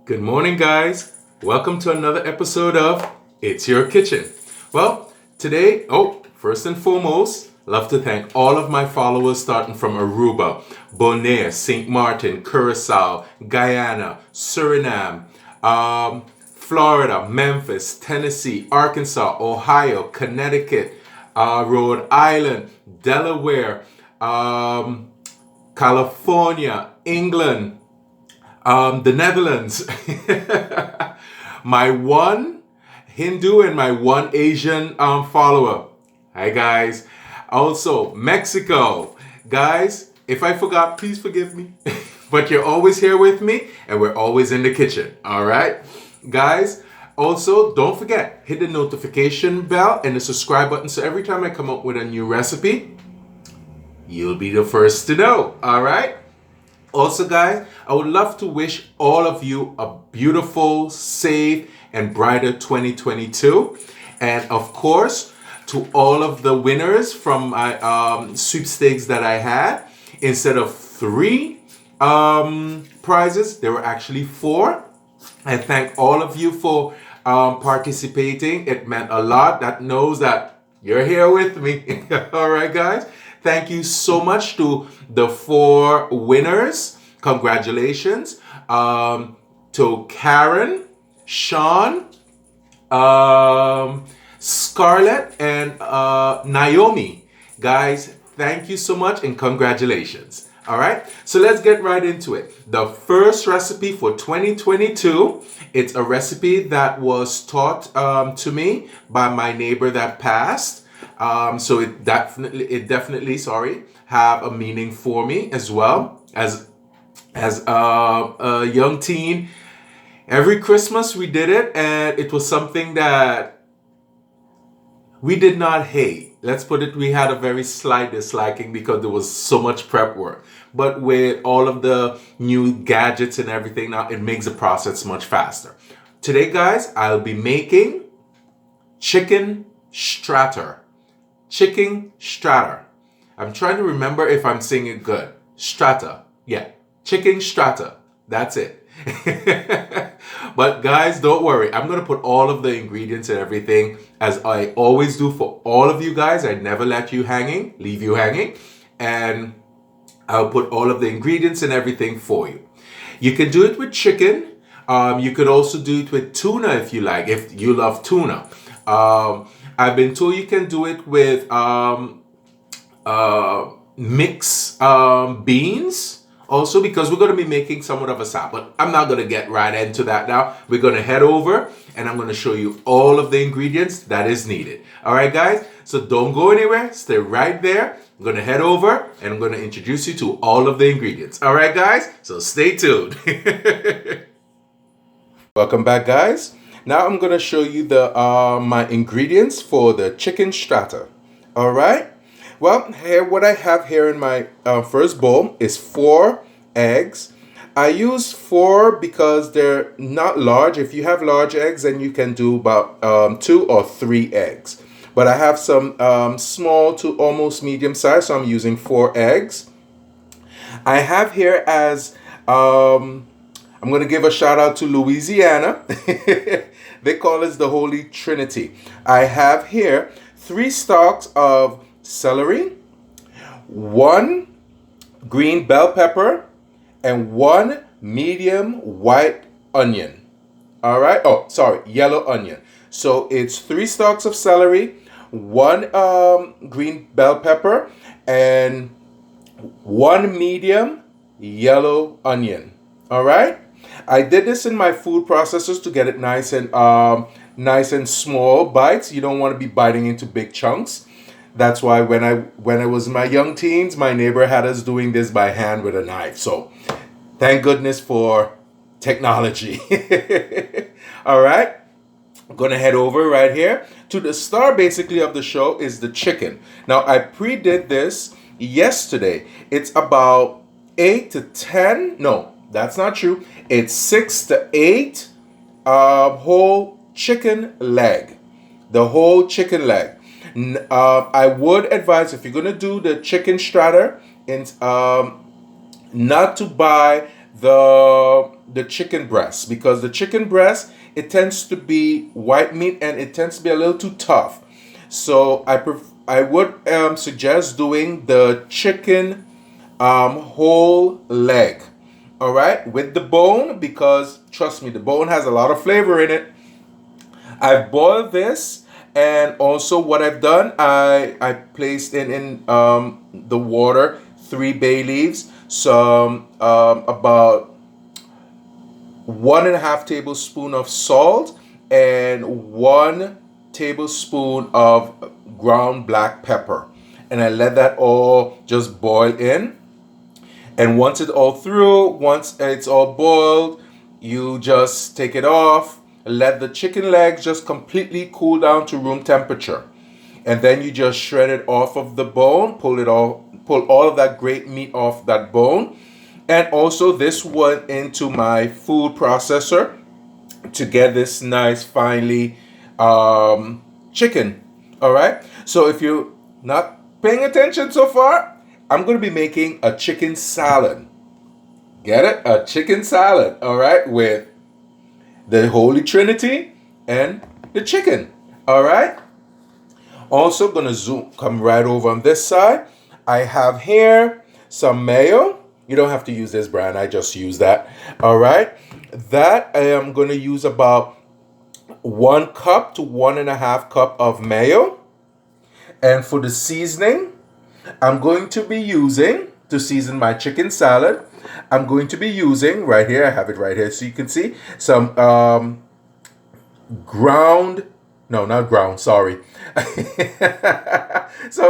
Good morning, guys. Welcome to another episode of It's Your Kitchen. Well, today, first and foremost, love to thank all of my followers starting from Aruba, Bonaire, St. Martin, Curacao, Guyana, Suriname, Florida, Memphis, Tennessee, Arkansas, Ohio, Connecticut, Rhode Island, Delaware, California, England, the Netherlands, my one Hindu and my one Asian follower. Hi, guys. Also, Mexico. Guys, if I forgot, please forgive me. But you're always here with me, and we're always in the kitchen. All right? Guys, also, don't forget, hit the notification bell and the subscribe button so every time I come up with a new recipe, you'll be the first to know. All right? Also, guys, I would love to wish all of you a beautiful, safe, and brighter 2022. And of course, to all of the winners from my sweepstakes that I had, instead of 3 prizes, there were actually 4. I thank all of you for participating. It meant a lot. That knows that you're here with me. All right, guys. Thank you so much to the 4 winners. Congratulations. To Karen, Sean, Scarlett, and Naomi. Guys, thank you so much and congratulations. All right, so let's get right into it. The first recipe for 2022, it's a recipe that was taught to me by my neighbor that passed. So it definitely, have a meaning for me as well as a young teen. Every Christmas we did it, and it was something that we did not hate. Let's put it, we had a very slight disliking because there was so much prep work. But with all of the new gadgets and everything now, it makes the process much faster. Today, guys, I'll be making chicken strata. Chicken strata. I'm trying to remember if I'm saying it good. Strata. Yeah. Chicken strata. That's it. But guys, don't worry. I'm going to put all of the ingredients and everything as I always do for all of you guys. I never leave you hanging. And I'll put all of the ingredients and everything for you. You can do it with chicken. You could also do it with tuna if you like, if you love tuna. I've been told you can do it with mixed beans also, because we're going to be making somewhat of a salad. But I'm not going to get right into that now. We're going to head over and I'm going to show you all of the ingredients that is needed. All right, guys? So don't go anywhere. Stay right there. I'm going to head over and I'm going to introduce you to all of the ingredients. All right, guys? So stay tuned. Welcome back, guys. Now I'm going to show you the my ingredients for the chicken strata. All right. Well, here what I have here in my first bowl is 4 eggs. I use 4 because they're not large. If you have large eggs, then you can do about 2 or 3 eggs. But I have some small to almost medium size, so I'm using 4 eggs. I have here as I'm going to give a shout out to Louisiana. They call us the Holy Trinity. I have here 3 stalks of celery, 1 green bell pepper, and 1 medium white onion. All right. Oh, sorry, yellow onion. So it's 3 stalks of celery, 1 green bell pepper, and 1 medium yellow onion. All right. I did this in my food processors to get it nice and small bites. You don't want to be biting into big chunks. That's why when I was in my young teens, my neighbor had us doing this by hand with a knife. So thank goodness for technology. All right. I'm going to head over right here to the star basically of the show is the chicken. Now I pre-did this yesterday. It's about 8 to 10. No, that's not true. It's 6 to 8 whole chicken leg. The whole chicken leg. I would advise if you're going to do the chicken strata, not to buy the the chicken breast, because the chicken breast, it tends to be white meat and it tends to be a little too tough. So I would suggest doing the chicken whole leg, all right, with the bone, because trust me, the bone has a lot of flavor in it. I've boiled this, and also what I've done, I placed in the water 3 bay leaves, some about 1.5 tablespoon of salt, and 1 tablespoon of ground black pepper, and I let that all just boil in. And once it's all boiled, you just take it off, let the chicken legs just completely cool down to room temperature. And then you just shred it off of the bone, pull all of that great meat off that bone. And also this went into my food processor to get this nice finely chicken. All right. So if you're not paying attention so far, I'm going to be making a chicken salad. Get it? A chicken salad, all right, with the Holy Trinity and the chicken, all right? Also going to come right over on this side. I have here some mayo. You don't have to use this brand. I just use that, all right? That I am going to use about 1 cup to 1.5 cup of mayo. And for the seasoning, I'm going to be using, to season my chicken salad, I'm going to be using, right here, I have it right here so you can see, some some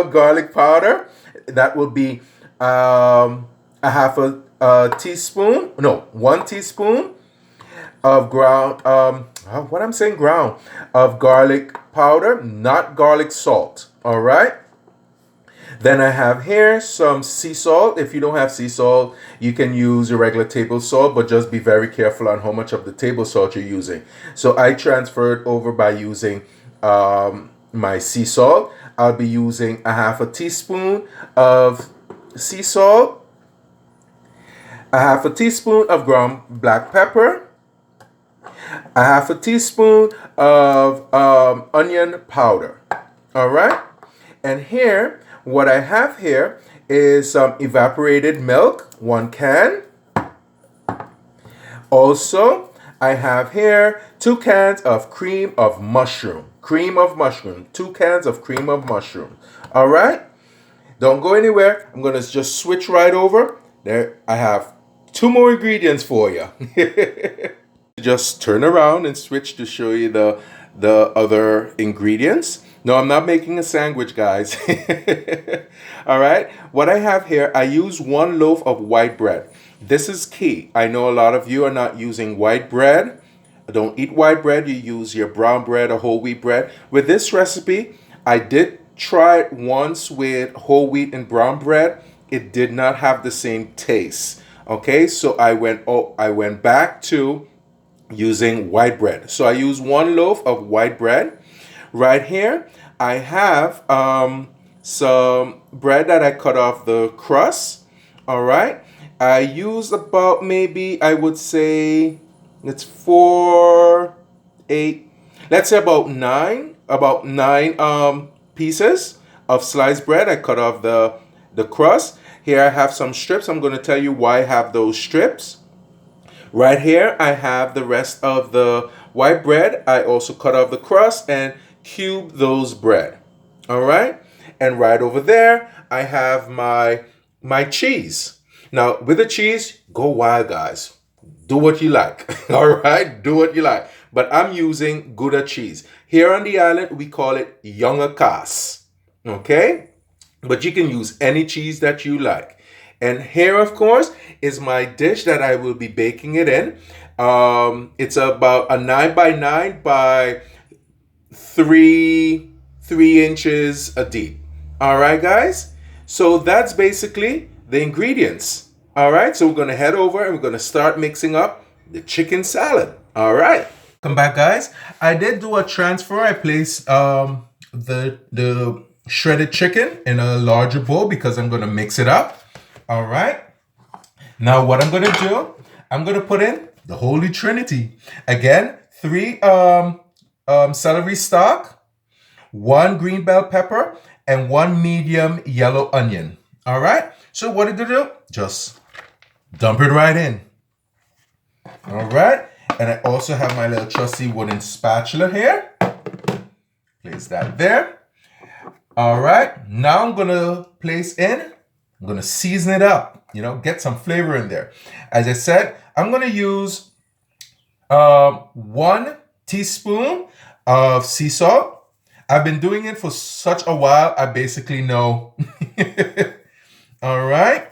garlic powder. That will be a half a teaspoon, no, 1 teaspoon of of garlic powder, not garlic salt, all right? Then I have here some sea salt. If you don't have sea salt, you can use your regular table salt, but just be very careful on how much of the table salt you're using. So I transferred over by using my sea salt. I'll be using a half a teaspoon of sea salt, a half a teaspoon of ground black pepper, a half a teaspoon of onion powder. All right. And here, what I have here is some evaporated milk, 1 can. Also, I have here 2 cans of cream of mushroom. 2 cans of cream of mushroom. All right? Don't go anywhere. I'm going to just switch right over. There, I have 2 more ingredients for you. Just turn around and switch to show you the other ingredients. No, I'm not making a sandwich, guys. All right. What I have here, I use 1 loaf of white bread. This is key. I know a lot of you are not using white bread. Don't eat white bread. You use your brown bread or whole wheat bread. With this recipe, I did try it once with whole wheat and brown bread. It did not have the same taste. Okay, so I went back to using white bread. So I use 1 loaf of white bread. Right here, I have some bread that I cut off the crust. All right. I use about, maybe I would say, it's 4, 8, let's say about 9 pieces of sliced bread. I cut off the crust. Here I have some strips. I'm going to tell you why I have those strips. Right here, I have the rest of the white bread. I also cut off the crust and cube those bread. All right. And right over there, I have my cheese. Now, with the cheese, go wild, guys. Do what you like. All right. Do what you like. But I'm using Gouda cheese. Here on the island, we call it Younger Cas. Okay. But you can use any cheese that you like. And here, of course, is my dish that I will be baking it in. It's about a 9 by 9 by 3 inches deep. All right, guys. So that's basically the ingredients. All right. So we're going to head over and we're going to start mixing up the chicken salad. All right. Come back, guys. I did do a transfer. I placed the shredded chicken in a larger bowl because I'm going to mix it up. All right. Now what I'm going to do, I'm going to put in the Holy Trinity. Again, 3 celery stalk, 1 green bell pepper, and 1 medium yellow onion. All right. So what did you do? Just dump it right in. All right. And I also have my little trusty wooden spatula here. Place that there. All right. Now I'm going to I'm going to season it up, get some flavor in there. As I said, I'm going to use 1 teaspoon of sea salt. I've been doing it for such a while, I basically know. All right.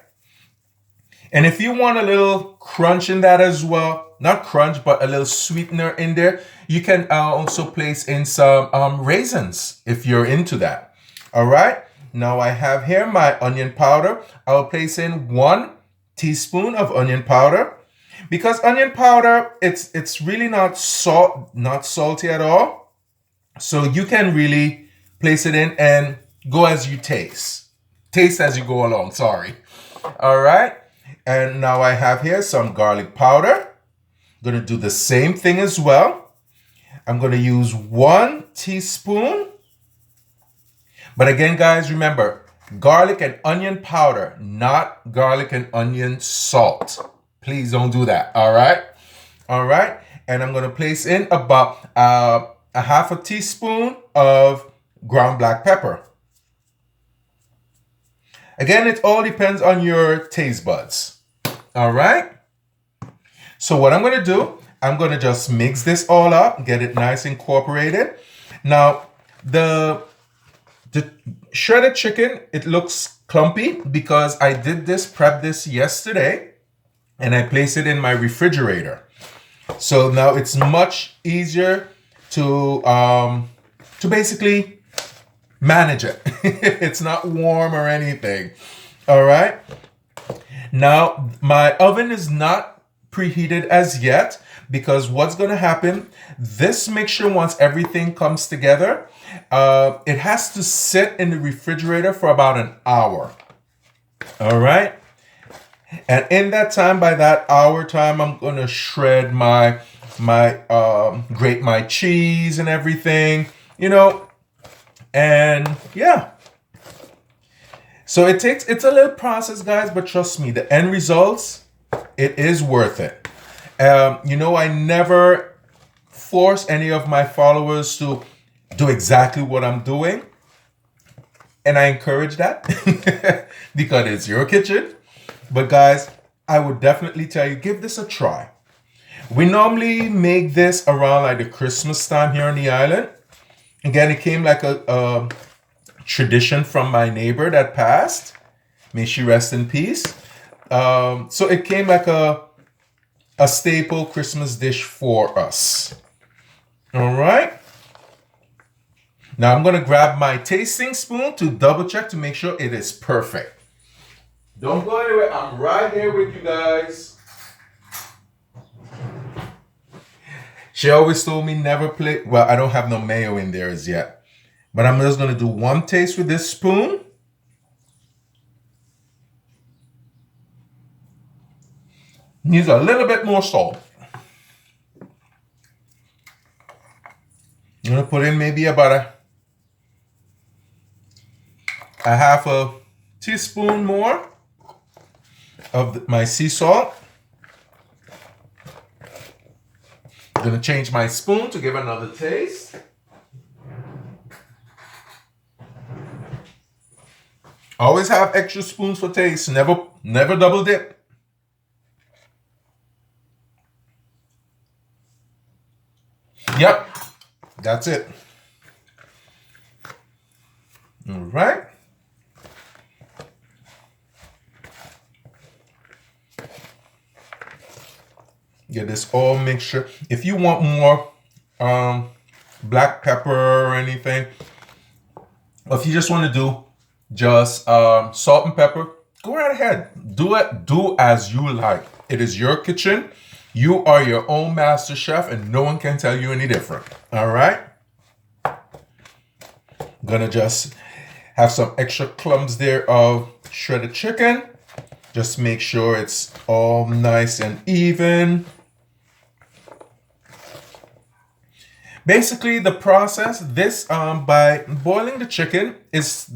And if you want a little crunch in that as well, not crunch, but a little sweetener in there, you can also place in some raisins if you're into that. All right. Now I have here my onion powder. I'll place in 1 teaspoon of onion powder. Because onion powder, it's really not salty at all. So you can really place it in and go as you taste. Taste as you go along, sorry. All right. And now I have here some garlic powder. I'm going to do the same thing as well. I'm going to use 1 teaspoon. But again, guys, remember, garlic and onion powder, not garlic and onion salt. Please don't do that. All right. All right. And I'm going to place in about a half a teaspoon of ground black pepper. Again, it all depends on your taste buds. All right. So what I'm going to do, I'm going to just mix this all up, get it nice incorporated. Now, the shredded chicken, it looks clumpy because I did prep this yesterday and I placed it in my refrigerator. So now it's much easier to basically manage it. It's not warm or anything. All right. Now, my oven is not preheated as yet because what's going to happen, this mixture, once everything comes together, it has to sit in the refrigerator for about an hour. All right. And in that time, by that hour time, I'm going to shred grate my cheese and everything, and yeah. So it's a little process, guys, but trust me, the end results, it is worth it. I never force any of my followers to do exactly what I'm doing. And I encourage that because it's your kitchen. But guys, I would definitely tell you, give this a try. We normally make this around like the Christmas time here on the island. Again, it came like a tradition from my neighbor that passed. May she rest in peace. So it came like a staple Christmas dish for us. All right. Now I'm going to grab my tasting spoon to double check to make sure it is perfect. Don't go anywhere. I'm right here with you guys. She always told me never play. Well, I don't have no mayo in there as yet. But I'm just going to do 1 taste with this spoon. Needs a little bit more salt. I'm going to put in maybe about a half a teaspoon more of my sea salt. I'm going to change my spoon to give another taste. Always have extra spoons for taste. Never double dip. Yep, that's it. All right. Get this all mixture. If you want more black pepper or anything, or if you just want to do just salt and pepper, go right ahead. Do as you like. It is your kitchen. You are your own master chef and no one can tell you any different. All right. Gonna just have some extra clumps there of shredded chicken. Just make sure it's all nice and even. Basically, the process, this by boiling the chicken is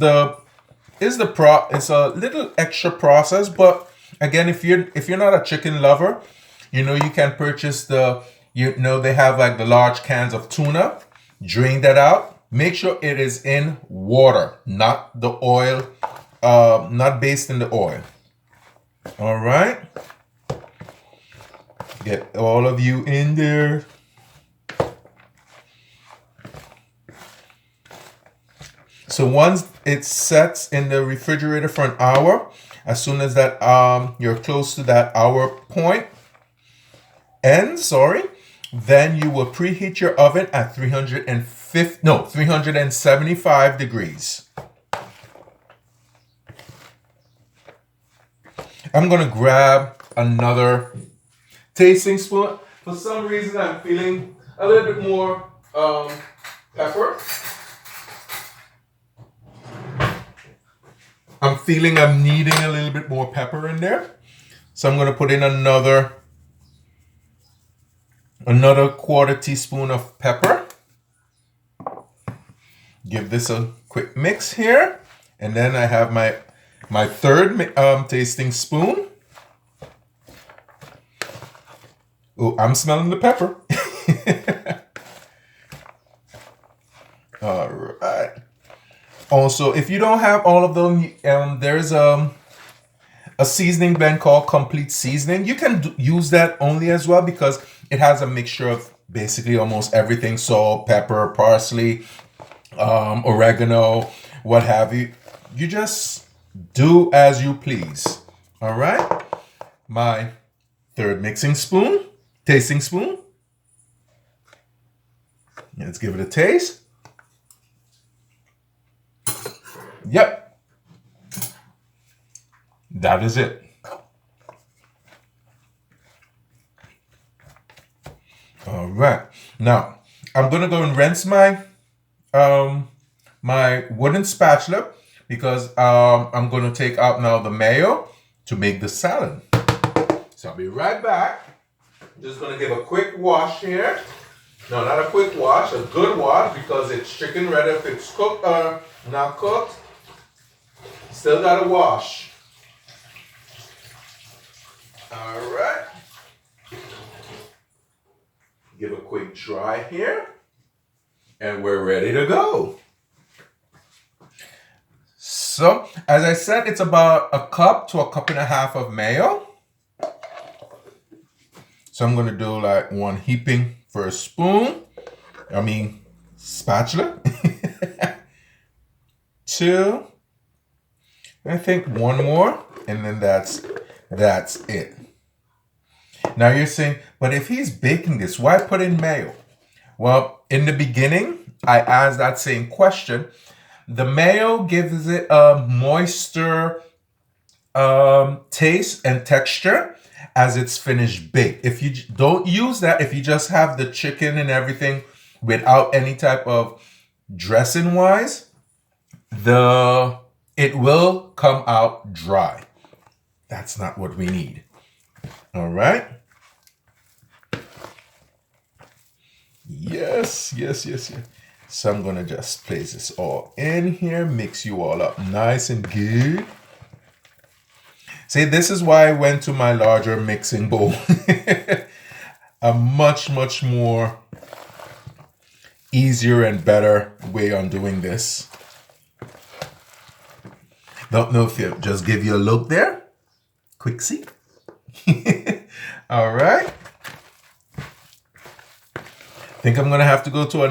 it's a little extra process, but again, if you're not a chicken lover, you can purchase they have like the large cans of tuna. Drain that out. Make sure it is in water, not the oil, not based in the oil. All right. Get all of you in there. So once it sets in the refrigerator for an hour, as soon as that you're close to that hour point then you will preheat your oven at 375 degrees. I'm gonna grab another tasting spoon. For some reason, I'm feeling a little bit more pepper. I'm needing a little bit more pepper in there. So I'm going to put in another quarter teaspoon of pepper. Give this a quick mix here. And then I have my third tasting spoon. Oh, I'm smelling the pepper. All right. Also, if you don't have all of them, there's a seasoning blend called Complete Seasoning. You can use that only as well because it has a mixture of basically almost everything: salt, pepper, parsley, oregano, what have you. You just do as you please. All right. My third tasting spoon. Let's give it a taste. Yep. That is it. All right. Now, I'm going to go and rinse my my wooden spatula because I'm going to take out now the mayo to make the salad. So I'll be right back. Just going to give a quick wash here. No, not a quick wash, a good wash because it's chicken ready. If it's cooked or not cooked, still got to wash. All right. Give a quick dry here. And we're ready to go. So, as I said, it's about a cup to a cup and a half of mayo. So I'm going to do like one heaping for a spatula. 2. I think one more, and then that's it. Now you're saying, but if he's baking this, why put in mayo? Well, in the beginning, I asked that same question. The mayo gives it a moister taste and texture as it's finished baked. If you don't use that, if you just have the chicken and everything without any type of dressing wise, it will come out dry. That's not what we need. All right. Yes. So I'm going to just place this all in here, mix you all up nice and good. See, this is why I went to my larger mixing bowl. A much more easier and better way on doing this. Don't know if it just give you a look there. Quick see. All right. I think I'm going to have to go to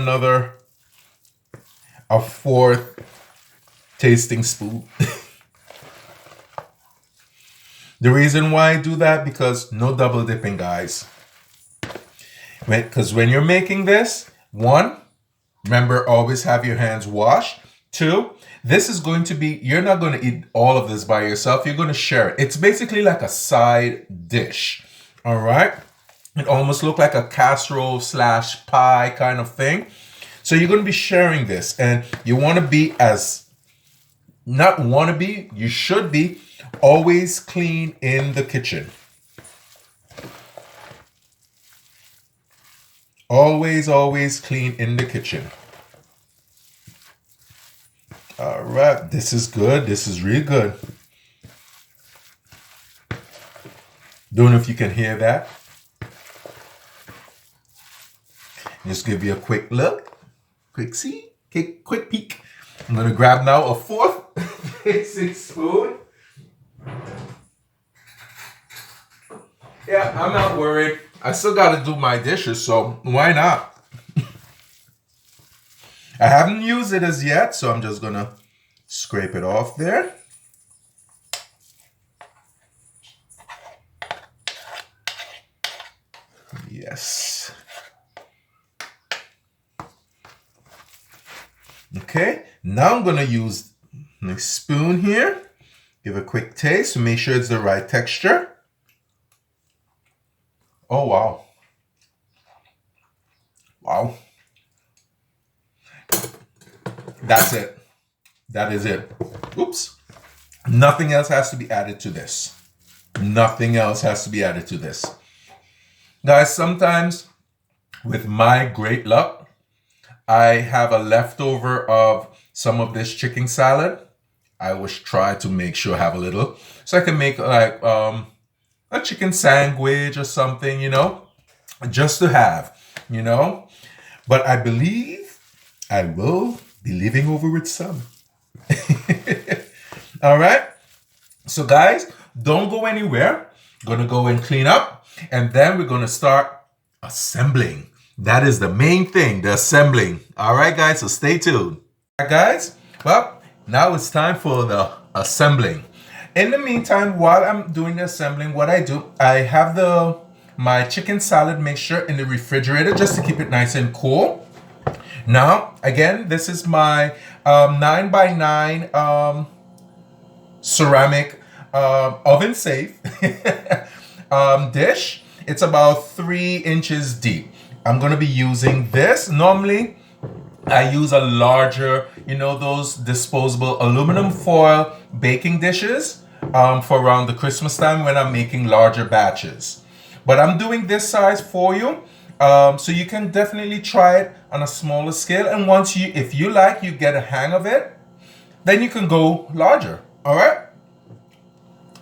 a fourth tasting spoon. The reason why I do that, because no double dipping, guys. Because when you're making this, 1, remember, always have your hands washed. 2, this is going to be, you're not going to eat all of this by yourself. You're going to share it. It's basically like a side dish. All right. It almost looks like a casserole / pie kind of thing. So you're going to be sharing this, and you want to be you should be always clean in the kitchen. Always, always clean in the kitchen. All right, this is good. This is really good. Don't know if you can hear that. Just give you a quick look, quick see, quick peek. I'm gonna grab now a fourth basic spoon. Yeah, I'm not worried. I still gotta do my dishes, so why not? I haven't used it as yet, so I'm just gonna scrape it off there. Yes. Okay, now I'm gonna use my spoon here. Give a quick taste to make sure it's the right texture. Oh, wow. Wow. That's it. That is it. Oops. Nothing else has to be added to this. Nothing else has to be added to this. Guys, sometimes with my great luck, I have a leftover of some of this chicken salad. I always try to make sure I have a little, so I can make like a chicken sandwich or something, you know, just to have, you know. But I believe I will be leaving over with some. All right. So guys, don't go anywhere. Gonna go and clean up, and then we're gonna start assembling. That is the main thing, the assembling. All right, guys, so stay tuned. All right, guys, well, now it's time for the assembling. In the meantime, while I'm doing the assembling, what I do, I have my chicken salad mixture in the refrigerator just to keep it nice and cool. Now, again, this is my 9x9 ceramic oven safe dish. It's about 3 inches deep. I'm going to be using this. Normally, I use a larger, you know, those disposable aluminum foil baking dishes for around the Christmas time when I'm making larger batches. But I'm doing this size for you. So you can definitely try it on a smaller scale. And once if you like, you get a hang of it, then you can go larger. All right.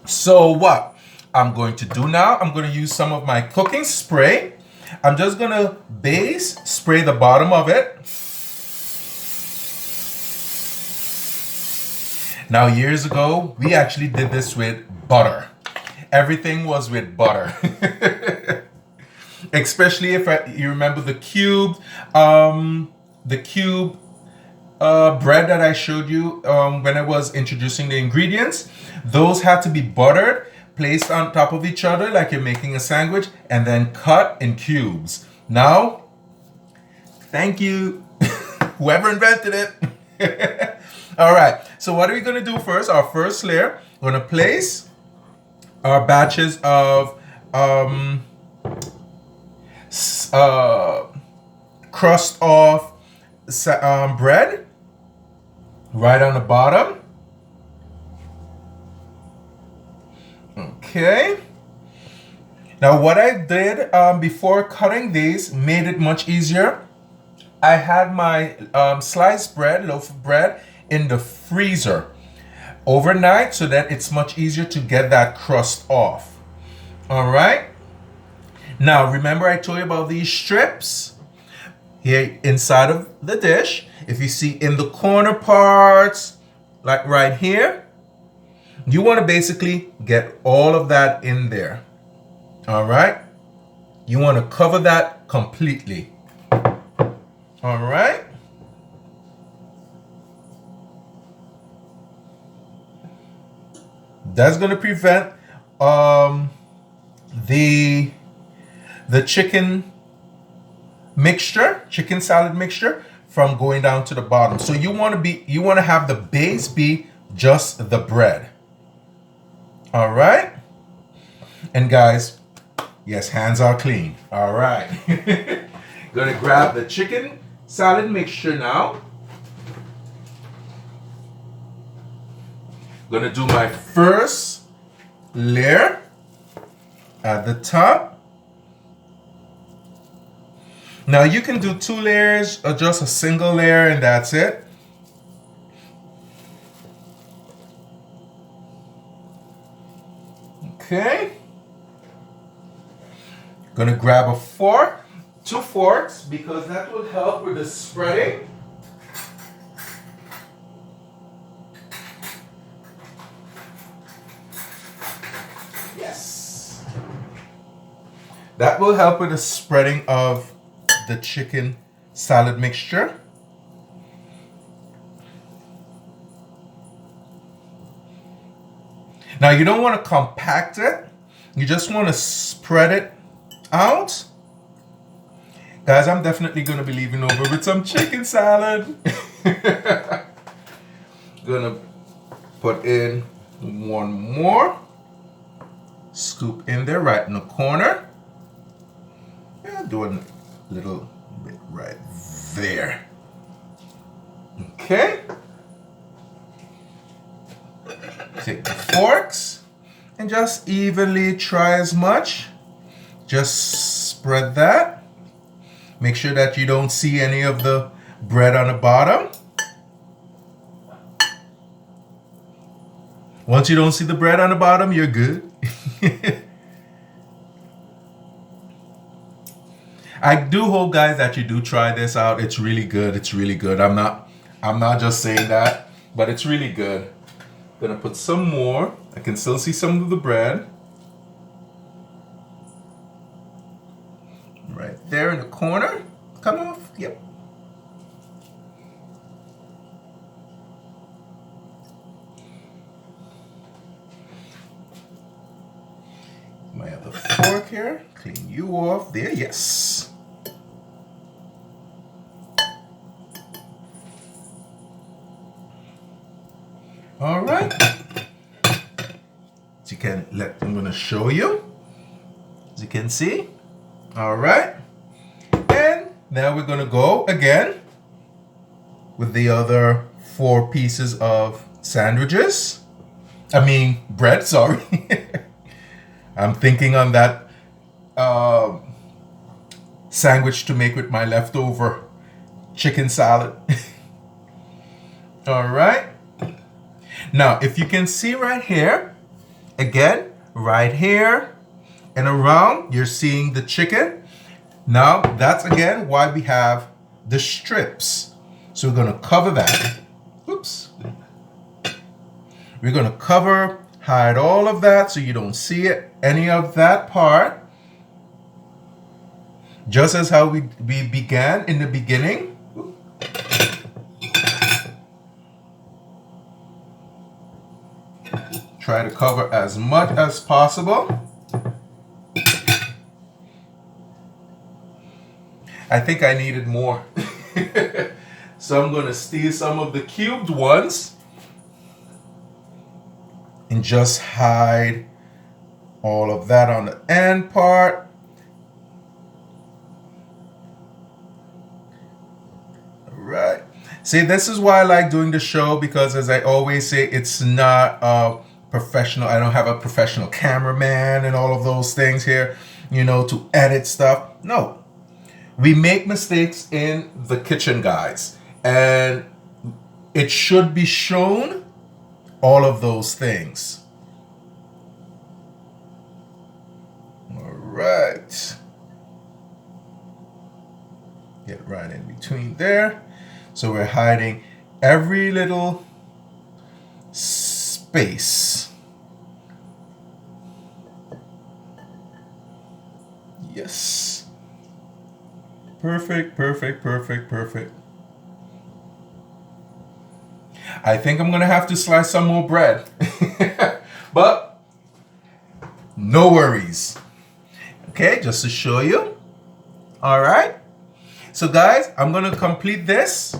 So what I'm going to do now, I'm going to use some of my cooking spray. I'm just going to spray the bottom of it. Now, years ago, we actually did this with butter. Everything was with butter. Especially if you remember the cube bread that I showed you when I was introducing the ingredients. Those had to be buttered, placed on top of each other like you're making a sandwich, and then cut in cubes. Now, thank you, whoever invented it. All right, so what are we gonna do first? Our first layer, we're gonna place our batches of crust off bread right on the bottom. Okay. Now what I did before cutting these made it much easier. I had my sliced bread, loaf of bread, in the freezer overnight so that it's much easier to get that crust off. All right. Now, remember I told you about these strips here inside of the dish. If you see in the corner parts, like right here, you want to basically get all of that in there. All right. You want to cover that completely. All right. That's going to prevent the chicken salad mixture from going down to the bottom. So you want to have the base be just the bread. All right? And guys, yes, hands are clean. All right. Going to grab the chicken salad mixture now. Going to do my first layer at the top. Now you can do 2 layers or just a single layer and that's it. Okay. Gonna grab a fork, 2 forks, because that will help with the spreading. Yes. That will help with the spreading of the chicken salad mixture. Now you don't want to compact it. You just want to spread it out. Guys, I'm definitely going to be leaving over with some chicken salad. Gonna put in 1 more. Scoop in there right in the corner. Yeah, doing a little bit right there. Okay. Take the forks and just evenly try as much. Just spread that. Make sure that you don't see any of the bread on the bottom. Once you don't see the bread on the bottom, you're good. I do hope, guys, that you do try this out. It's really good. It's really good. I'm not just saying that, but it's really good. Gonna put some more. I can still see some of the bread. Right there in the corner. Come off. Yep. My other fork here. Clean you off there. Yes. All right. As you can I'm gonna show you. As you can see. All right. And now we're gonna go again with the other 4 pieces of sandwiches. I mean bread, sorry. I'm thinking on that sandwich to make with my leftover chicken salad. All right. Now, if you can see right here, again, right here and around, you're seeing the chicken. Now, that's again why we have the strips. So we're going to cover that. Oops. We're going to cover, hide all of that so you don't see it, any of that part. Just as how we began in the beginning. Try to cover as much as possible. I think I needed more. So I'm going to steal some of the cubed ones and just hide all of that on the end part. All right. See, this is why I like doing the show, because as I always say, it's not professional. I don't have a professional cameraman and all of those things here, you know, to edit stuff. No, we make mistakes in the kitchen, guys, and it should be shown, all of those things. All right. Get right in between there. So we're hiding every little space. Yes. Perfect, perfect, perfect, perfect. I think I'm gonna have to slice some more bread. But no worries. Okay, just to show you. All right. So guys, I'm gonna complete this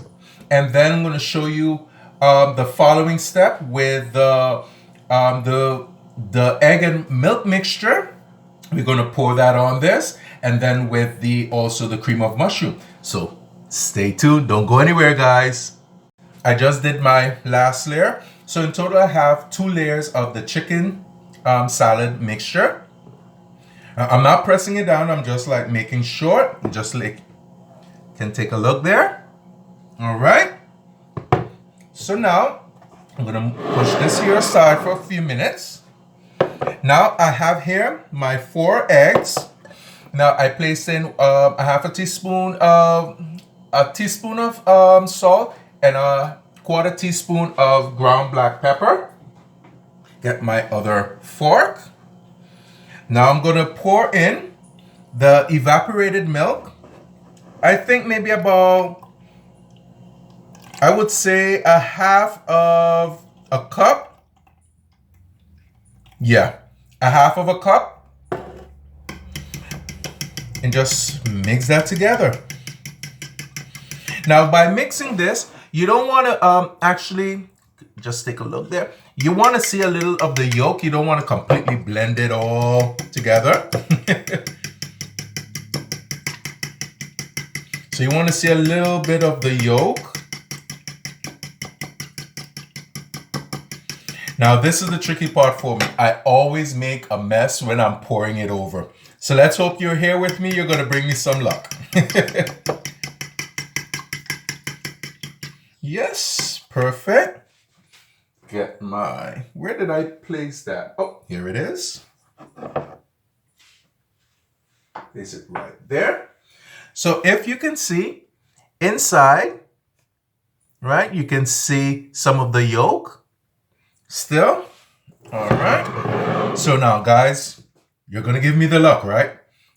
and then I'm gonna show you the following step with the egg and milk mixture. We're gonna pour that on this, and then with also the cream of mushroom. So stay tuned, don't go anywhere, guys. I just did my last layer. So in total, I have 2 layers of the chicken salad mixture. I'm not pressing it down, I'm just like making sure, just like can take a look there. All right. So now I'm gonna push this here aside for a few minutes. Now I have here my 4 eggs. Now I place in a half a teaspoon of salt and a quarter teaspoon of ground black pepper. Get my other fork. Now I'm gonna pour in the evaporated milk. I think maybe about, I would say a half of a cup. Yeah, a half of a cup. And just mix that together. Now by mixing this, you don't want to actually, just take a look there. You want to see a little of the yolk. You don't want to completely blend it all together. So you want to see a little bit of the yolk. Now this is the tricky part for me. I always make a mess when I'm pouring it over. So let's hope you're here with me. You're going to bring me some luck. Yes, perfect. Get my, where did I place that? Oh, here it is. Place it right there. So if you can see inside, right, you can see some of the yolk still. All right. So now, guys, you're going to give me the luck, right?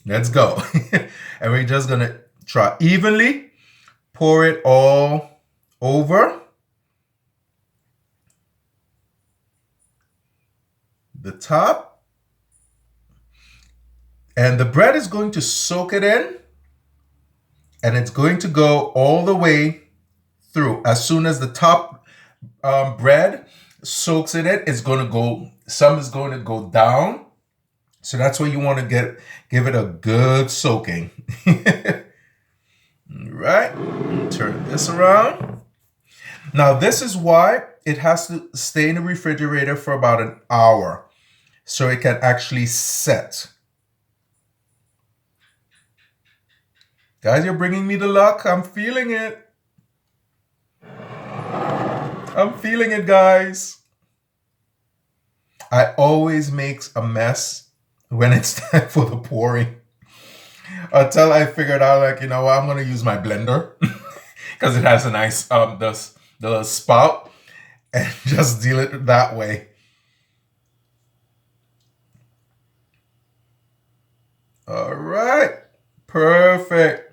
Let's go. And we're just going to try evenly, pour it all over the top. And the bread is going to soak it in. And it's going to go all the way through. As soon as the top bread soaks in it, it's going to go, some is going to go down. So that's what you want to give it a good soaking. Right, turn this around. Now this is why it has to stay in the refrigerator for about an hour so it can actually set. Guys, you're bringing me the luck. I'm feeling it. I'm feeling it, guys. I always make a mess when it's time for the pouring. Until I figured out, like, you know what, I'm going to use my blender. Because it has a nice, the spout. And just deal it that way. All right. Perfect.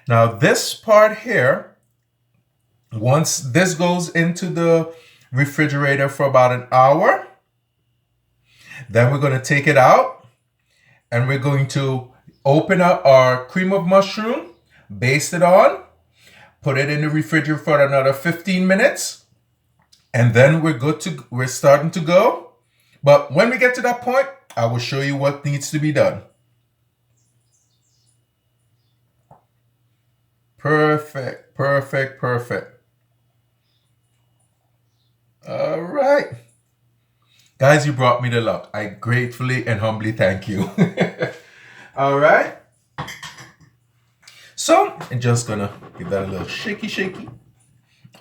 Now this part here, once this goes into the refrigerator for about an hour, then we're going to take it out and we're going to open up our cream of mushroom, baste it on, put it in the refrigerator for another 15 minutes, and then we're starting to go. But when we get to that point, I will show you what needs to be done. Perfect, perfect, perfect. All right. Guys, you brought me the luck. I gratefully and humbly thank you. All right. So I'm just gonna give that a little shaky.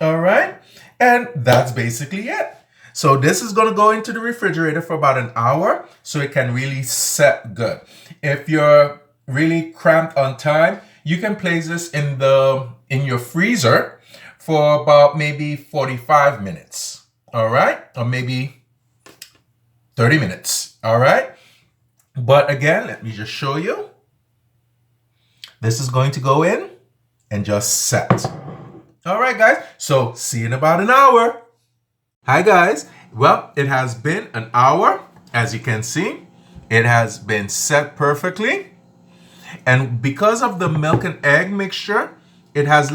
All right. And that's basically it. So this is gonna go into the refrigerator for about an hour so it can really set good. If you're really cramped on time, you can place this in your freezer for about maybe 45 minutes. All right. Or maybe 30 minutes. All right. But again, let me just show you. This is going to go in and just set. All right, guys. So see you in about an hour. Hi, guys. Well, it has been an hour. As you can see, it has been set perfectly. And because of the milk and egg mixture, it has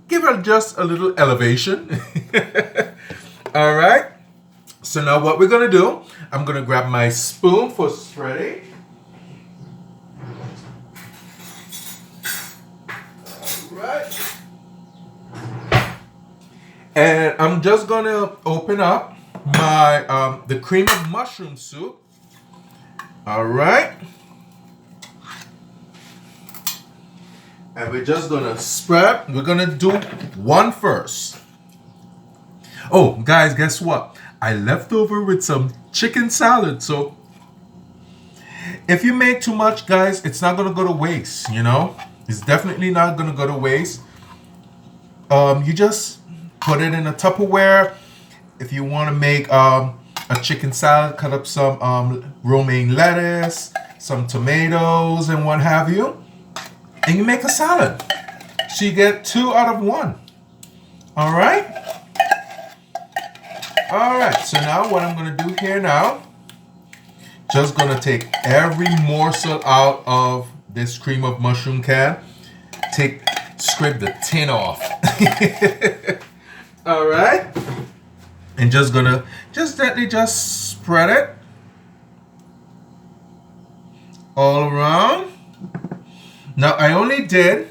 give it just a little elevation. All right. So now what we're going to do, I'm going to grab my spoon for spreading. All right. And I'm just going to open up my the cream of mushroom soup. All right. And we're just gonna spread. We're gonna do one first. Oh, guys, guess what? I left over with some chicken salad. So if you make too much, guys, it's not gonna go to waste, you know? It's definitely not gonna go to waste. You just put it in a Tupperware. If you want to make a chicken salad, cut up some romaine lettuce, some tomatoes, and what have you, and you make a salad. So you get 2 out of 1. All right. All right. So now what I'm gonna do here now, just gonna take every morsel out of this cream of mushroom can. Scrape the tin off. All right. And just gonna gently spread it all around. Now I only did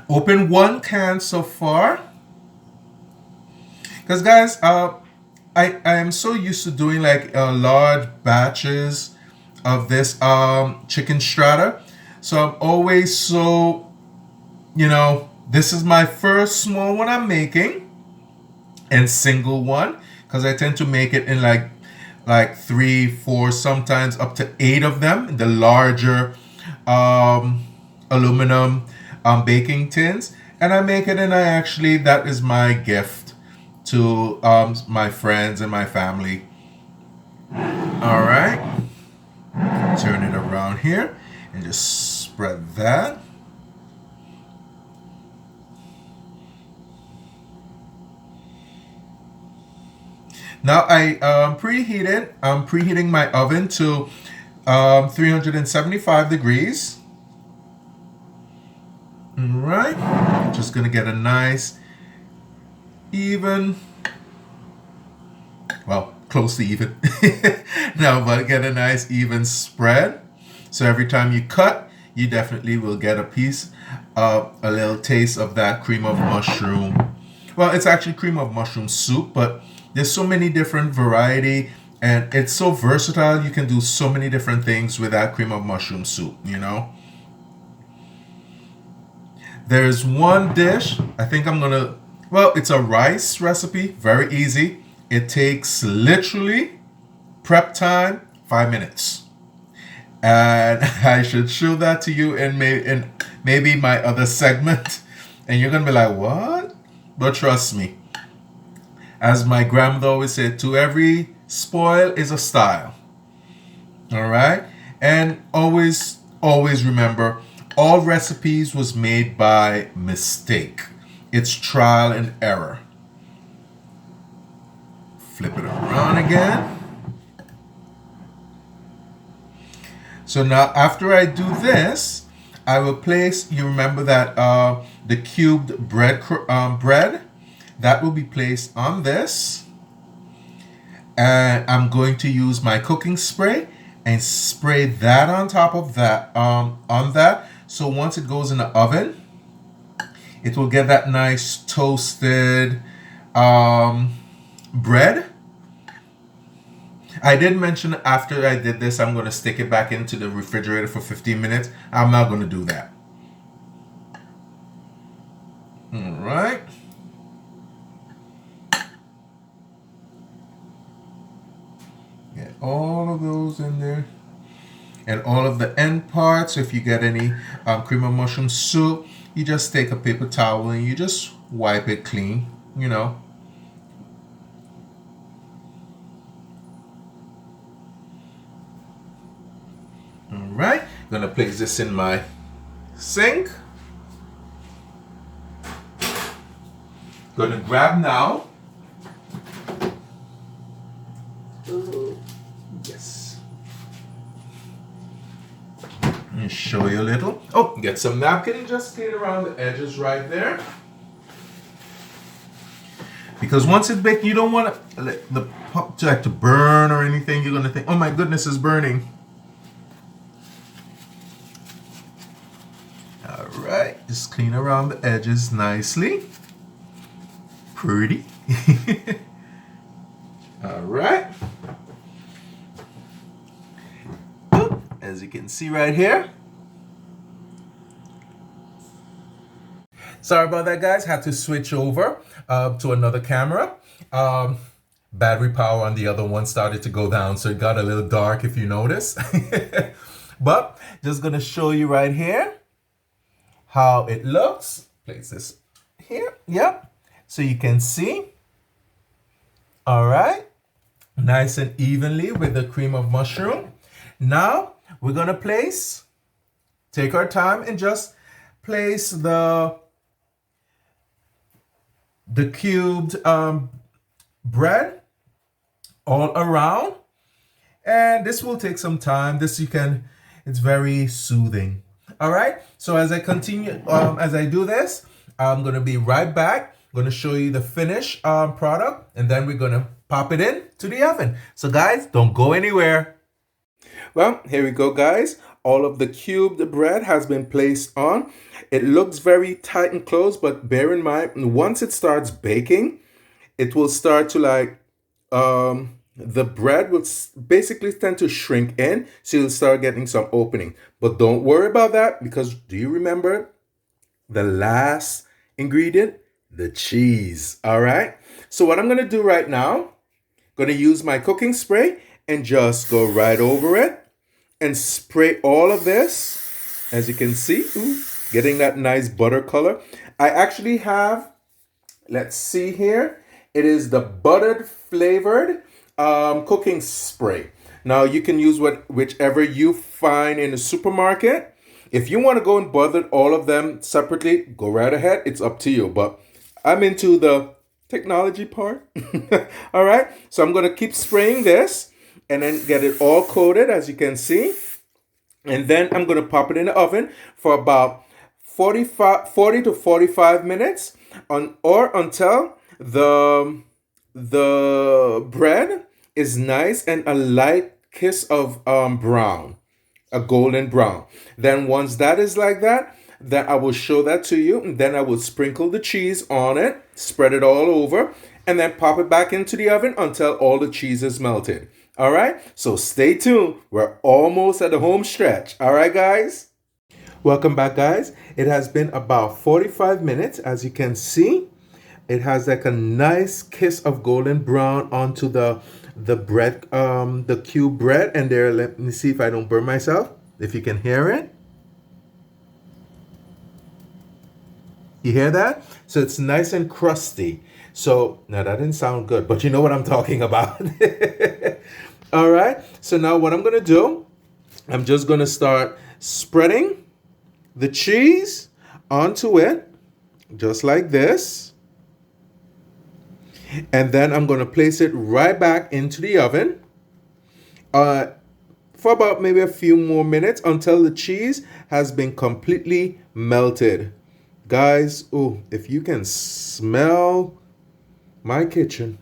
open 1 can so far, because guys, I am so used to doing like large batches of this chicken strata, so I'm always so, you know, this is my first small one I'm making. And single one, because I tend to make it in like 3, 4, sometimes up to 8 of them in the larger aluminum baking tins, and I make it, and that is my gift to my friends and my family. All right, turn it around here and just spread that. Now I'm preheating my oven to 375 degrees. All right, just gonna get a nice even, well, close to even. No, but get a nice even spread. So every time you cut, you definitely will get a piece of a little taste of that cream of mushroom. Well, it's actually cream of mushroom soup, but there's so many different variety, and it's so versatile. You can do so many different things with that cream of mushroom soup, you know. There's one dish, I think I'm gonna, well, it's a rice recipe, very easy. It takes literally prep time 5 minutes. And I should show that to you in maybe my other segment. And you're gonna be like, what? But trust me, as my grandmother always said, to every spoil is a style. All right? And always remember, all recipes was made by mistake. It's trial and error. Flip it around again. So now after I do this, I will place, you remember that the cubed bread, that will be placed on this, and I'm going to use my cooking spray and spray that on top of that, on that. So once it goes in the oven, it will get that nice toasted bread. I did mention after I did this, I'm going to stick it back into the refrigerator for 15 minutes. I'm not going to do that. All right. Get all of those in there. And all of the end parts, if you get any cream of mushroom soup, you just take a paper towel and you just wipe it clean, you know. All right, I'm gonna place this in my sink. Gonna grab now. Yes. Let me show you a little. Oh, get some napkin and just clean around the edges right there. Because once it's baked, you don't want the pop to burn or anything. You're gonna think, oh my goodness, it's burning. All right, just clean around the edges nicely. Pretty. All right. As you can see right here. Sorry about that, guys. Had to switch over to another camera. Battery power on the other one started to go down, so it got a little dark if you notice. But just gonna show you right here how it looks. Place this here. Yep. So you can see. All right. Nice and evenly with the cream of mushroom. Now we're gonna take our time and just place the cubed bread all around, and this will take some time. It's very soothing. All right, so as I continue, as I do this, I'm gonna be right back. I'm gonna show you the finished product, and then we're gonna pop it in to the oven. So guys, don't go anywhere. Well, here we go, guys. All of the cubed bread has been placed on. It looks very tight and close, but bear in mind, once it starts baking, it will start to the bread will basically tend to shrink in, so you'll start getting some opening. But don't worry about that, because do you remember the last ingredient? The cheese. All right. So what I'm going to do right now, going to use my cooking spray and just go right over it and spray all of this. As you can see, getting that nice butter color. I actually have, let's see here, it is the buttered flavored cooking spray. Now you can use whichever you find in the supermarket. If you want to go and bother all of them separately, go right ahead. It's up to you. But I'm into the technology part. All right. So I'm going to keep spraying this and then get it all coated, as you can see. And then I'm going to pop it in the oven for about 40 to 45 minutes or until the bread is nice and a light kiss of brown, a golden brown. Then once that is like that, then I will show that to you, and then I will sprinkle the cheese on it, spread it all over, and then pop it back into the oven until all the cheese is melted. All right, so stay tuned. We're almost at the home stretch. All right, guys. Welcome back, guys. It has been about 45 minutes. As you can see, it has like a nice kiss of golden brown onto the bread, the cube bread. And there, let me see if I don't burn myself. If you can hear it. You hear that? So it's nice and crusty. So now that didn't sound good, but you know what I'm talking about. All right. So now what I'm going to do, I'm just going to start spreading the cheese onto it, just like this. And then I'm going to place it right back into the oven for about maybe a few more minutes until the cheese has been completely melted. Guys, oh, if you can smell my kitchen.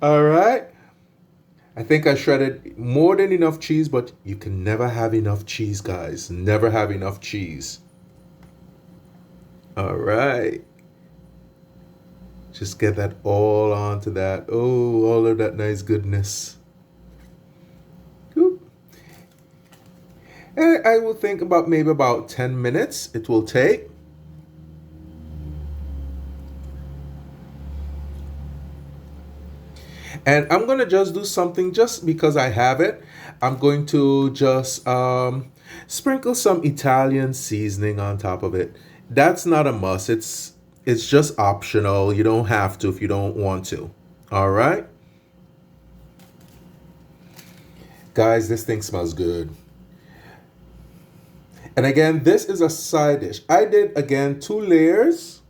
All right. I think I shredded more than enough cheese, but you can never have enough cheese, guys. Never have enough cheese. All right. Just get that all onto that. Oh, all of that nice goodness. And I will think about maybe about 10 minutes it will take. And I'm going to just do something just because I have it. I'm going to just sprinkle some Italian seasoning on top of it. That's not a must. It's just optional. You don't have to if you don't want to. All right. Guys, this thing smells good. And again, this is a side dish. I did, again, 2 layers.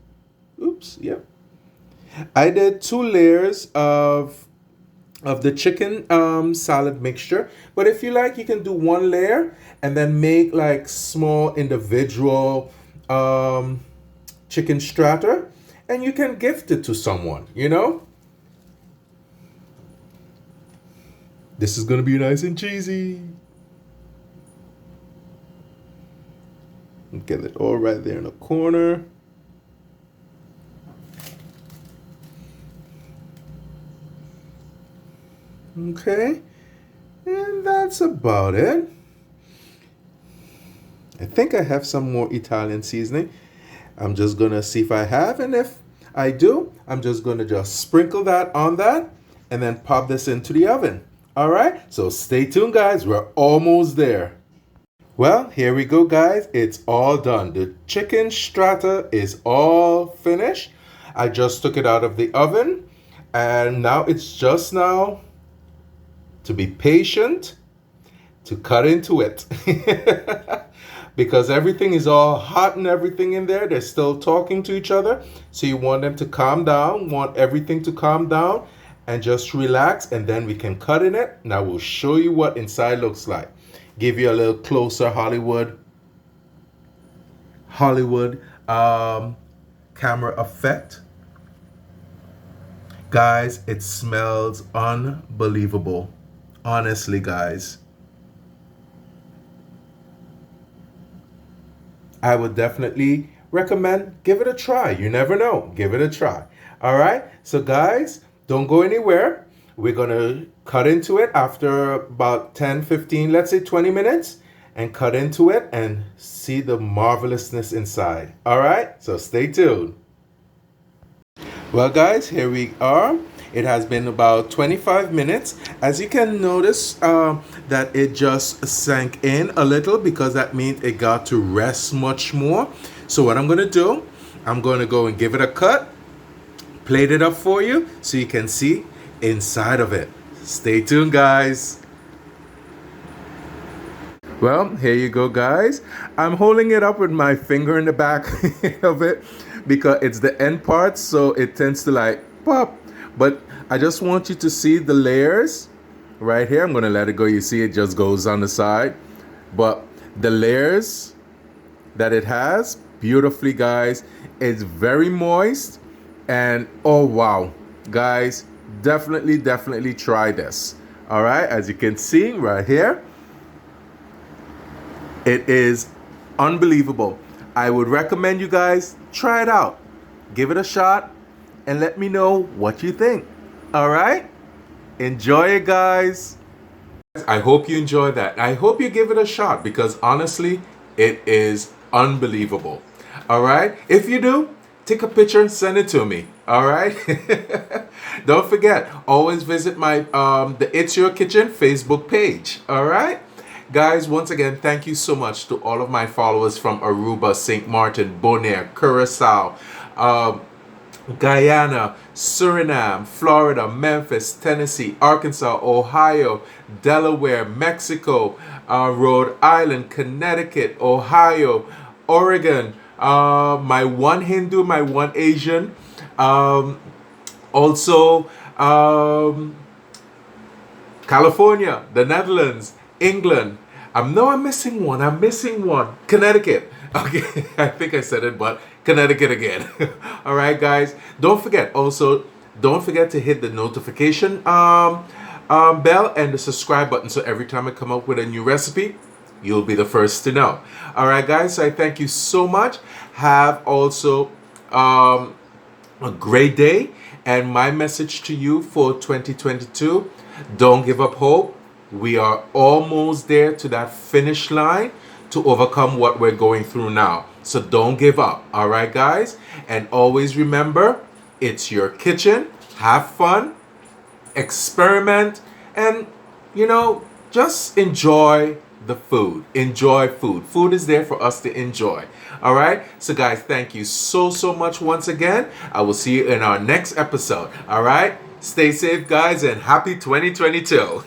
Oops, yep. I did 2 layers of the chicken salad mixture. But if you like, you can do 1 layer and then make like small individual chicken strata. And you can gift it to someone, you know? This is going to be nice and cheesy. Get it all right there in the corner. Okay, and that's about it. I think I have some more Italian seasoning. I'm just gonna see if I have, and if I do, I'm just gonna just sprinkle that on that and then pop this into the oven. All right, so stay tuned, guys. We're almost there. Well, here we go, guys. It's all done. The chicken strata is all finished. I just took it out of the oven, and now it's just now to be patient to cut into it. Because everything is all hot and everything in there. They're still talking to each other. So you want them to calm down, want everything to calm down and just relax, and then we can cut in it. Now we'll show you what inside looks like. Give you a little closer Hollywood camera effect. Guys, it smells unbelievable. Honestly, guys. I would definitely recommend give it a try. You never know. Give it a try. All right. So guys, don't go anywhere. We're going to cut into it after about 10, 15, let's say 20 minutes, and cut into it and see the marvelousness inside. All right. So stay tuned. Well, guys, here we are. It has been about 25 minutes. As you can notice that it just sank in a little, because that means it got to rest much more. So what I'm going to do, I'm going to go and give it a cut, plate it up for you so you can see inside of it. Stay tuned, guys. Well, here you go, guys. I'm holding it up with my finger in the back of it because it's the end part, so it tends to like pop. But I just want you to see the layers right here. I'm going to let it go. You see it just goes on the side. But the layers that it has, beautifully, guys. It's very moist. And oh, wow. Guys, definitely try this. All right. As you can see right here, it is unbelievable. I would recommend you guys try it out. Give it a shot and let me know what you think. All right? Enjoy it, guys. I hope you enjoy that. I hope you give it a shot, because honestly, it is unbelievable. All right? If you do, take a picture and send it to me. All right? Don't forget, always visit my the It's Your Kitchen Facebook page. All right? Guys, once again, thank you so much to all of my followers from Aruba, St. Martin, Bonaire, Curacao, Guyana, Suriname, Florida, Memphis, Tennessee, Arkansas, Ohio, Delaware, Mexico, Rhode Island, Connecticut, Ohio, Oregon, my one Hindu, my one Asian, also California, the Netherlands, England. I'm missing one. Connecticut. Okay, I think I said it, but Connecticut again. All right, guys. Don't forget to hit the notification bell and the subscribe button, so every time I come up with a new recipe, you'll be the first to know. All right, guys. So I thank you so much. Have also a great day. And my message to you for 2022: don't give up hope. We are almost there to that finish line to overcome what we're going through now. So don't give up. All right, guys? And always remember, it's your kitchen. Have fun, experiment, and, just enjoy the food. Enjoy food. Food is there for us to enjoy. All right? So, guys, thank you so much once again. I will see you in our next episode. All right? Stay safe, guys, and happy 2022.